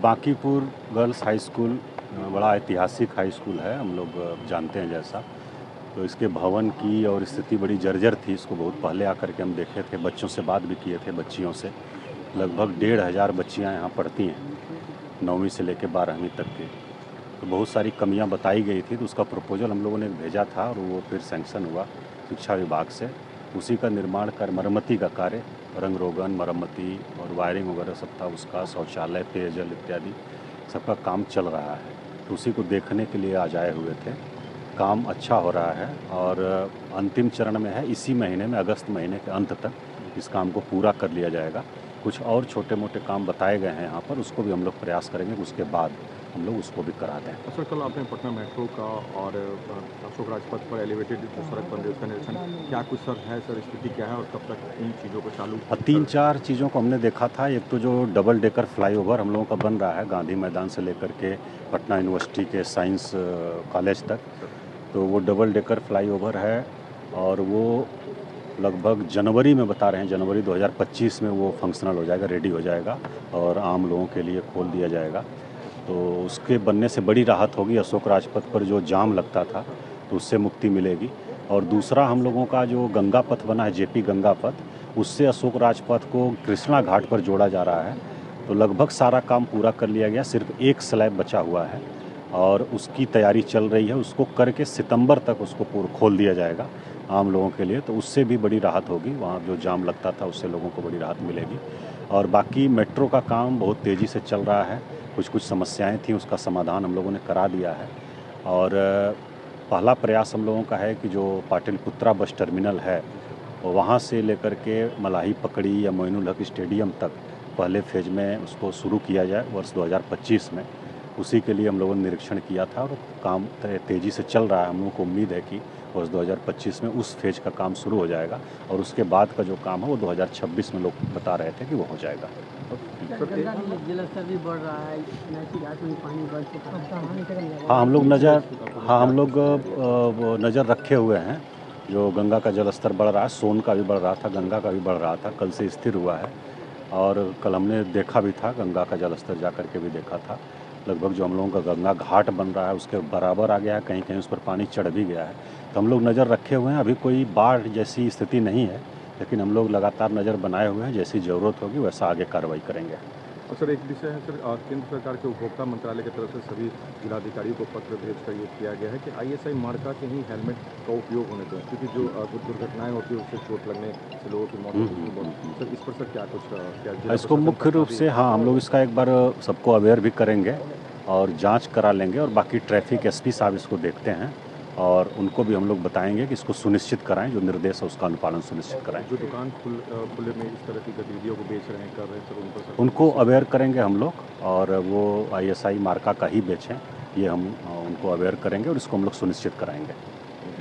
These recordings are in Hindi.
बांकीपुर गर्ल्स हाई स्कूल बड़ा ऐतिहासिक हाई स्कूल है, हम लोग जानते हैं जैसा। तो इसके भवन की और स्थिति बड़ी जर्जर थी। इसको बहुत पहले आकर के हम देखे थे, बच्चों से बात भी किए थे, बच्चियों से। लगभग 1,500 बच्चियाँ यहाँ पढ़ती हैं, 9वीं से लेकर 12वीं तक की। तो बहुत सारी कमियाँ बताई गई थी, तो उसका प्रपोजल हम लोगों ने भेजा था और वो फिर सैंक्शन हुआ शिक्षा विभाग से। उसी का निर्माण कर मरम्मती का कार्य, रंग रोगन, मरम्मती और वायरिंग वगैरह सब था उसका, शौचालय, पेयजल इत्यादि सबका काम चल रहा है। तो उसी को देखने के लिए आज आए हुए थे। काम अच्छा हो रहा है और अंतिम चरण में है। इसी महीने में, अगस्त महीने के अंत तक इस काम को पूरा कर लिया जाएगा। कुछ और छोटे मोटे काम बताए गए हैं यहाँ पर, उसको भी हम लोग प्रयास करेंगे, उसके बाद हम लोग उसको भी करा दें। सर, कल आपने पटना मेट्रो का और अशोक राजपथ पर एलिवेटेड जो सड़क बन रही है उसका निरीक्षण क्या कुछ सर है, सर स्थिति क्या है और कब तक इन चीज़ों को चालू? 3-4 चीज़ों को हमने देखा था। एक तो जो डबल डेकर फ्लाईओवर हम लोगों का बन रहा है गांधी मैदान से लेकर के पटना यूनिवर्सिटी के साइंस कॉलेज तक, तो वो डबल डेकर फ्लाईओवर है और वो लगभग जनवरी में बता रहे हैं, जनवरी 2025 में वो फंक्शनल हो जाएगा, रेडी हो जाएगा और आम लोगों के लिए खोल दिया जाएगा। तो उसके बनने से बड़ी राहत होगी। अशोक राजपथ पर जो जाम लगता था तो उससे मुक्ति मिलेगी। और दूसरा, हम लोगों का जो गंगा पथ बना है, जेपी गंगा पथ, उससे अशोक राजपथ को कृष्णा घाट पर जोड़ा जा रहा है। तो लगभग सारा काम पूरा कर लिया गया, सिर्फ एक स्लैब बचा हुआ है और उसकी तैयारी चल रही है। उसको करके सितंबर तक उसको पूरा खोल दिया जाएगा आम लोगों के लिए, तो उससे भी बड़ी राहत होगी। वहाँ जो जाम लगता था उससे लोगों को बड़ी राहत मिलेगी। और बाकी मेट्रो का काम बहुत तेज़ी से चल रहा है। कुछ समस्याएं थी, उसका समाधान हम लोगों ने करा दिया है। और पहला प्रयास हम लोगों का है कि जो पाटलिपुत्रा बस टर्मिनल है वहाँ से लेकर के मलाही पकड़ी या मोइनुल हक स्टेडियम तक पहले फेज में उसको शुरू किया जाए वर्ष 2025 में। उसी के लिए हम लोगों ने निरीक्षण किया था और काम तेज़ी से चल रहा है। हम लोगों को उम्मीद है कि वर्ष 2025 में उस फेज का काम शुरू हो जाएगा और उसके बाद का जो काम है वो 2026 में लोग बता रहे थे कि वो हो जाएगा। जलस्तर भी बढ़ रहा है, घाट में पानी बढ़ चुका है। हाँ, हम लोग नज़र रखे हुए हैं। जो गंगा का जलस्तर बढ़ रहा है, सोन का भी बढ़ रहा था, गंगा का भी बढ़ रहा था, कल से स्थिर हुआ है। और कल हमने देखा भी था, गंगा का जलस्तर जा कर के भी देखा था। लगभग जो हम लोगों का गंगा घाट बन रहा है उसके बराबर आ गया है, कहीं कहीं उस पर पानी चढ़ भी गया है। तो हम लोग नज़र रखे हुए हैं। अभी कोई बाढ़ जैसी स्थिति नहीं है, लेकिन हम लोग लगातार नज़र बनाए हुए हैं। जैसी ज़रूरत होगी वैसा आगे कार्रवाई करेंगे। और सर, एक विषय है सर, केंद्र सरकार के उपभोक्ता मंत्रालय की तरफ से सभी जिलाधिकारियों को पत्र भेजकर ये किया गया है कि ISI मार्का के ही हेलमेट का उपयोग होने दें, क्योंकि जो दुर्घटनाएं होती है उससे चोट लगने से लोगों की मौत होती है। सर, इस पर सर क्या कुछ क्या इसको मुख्य रूप से, हाँ, हम लोग इसका एक बार सबको अवेयर भी करेंगे और जांच करा लेंगे। और बाकी ट्रैफिक SP साहब इसको देखते हैं और उनको भी हम लोग बताएंगे कि इसको सुनिश्चित कराएं, जो निर्देश है उसका अनुपालन सुनिश्चित कराएं। जो दुकान खुले में इस तरह की गतिविधियों को बेच रहे हैं, कर रहे हैं सर, उन पर उनको अवेयर करेंगे हम लोग और वो ISI मार्का का ही बेचें, ये हम उनको अवेयर करेंगे और इसको हम लोग सुनिश्चित कराएंगे।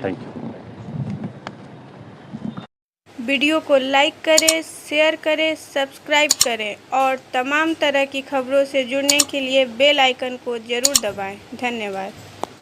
Thank you. वीडियो को लाइक करें, शेयर करें, सब्सक्राइब करें और तमाम तरह की खबरों से जुड़ने के लिए बेल आइकन को ज़रूर दबाएं। धन्यवाद।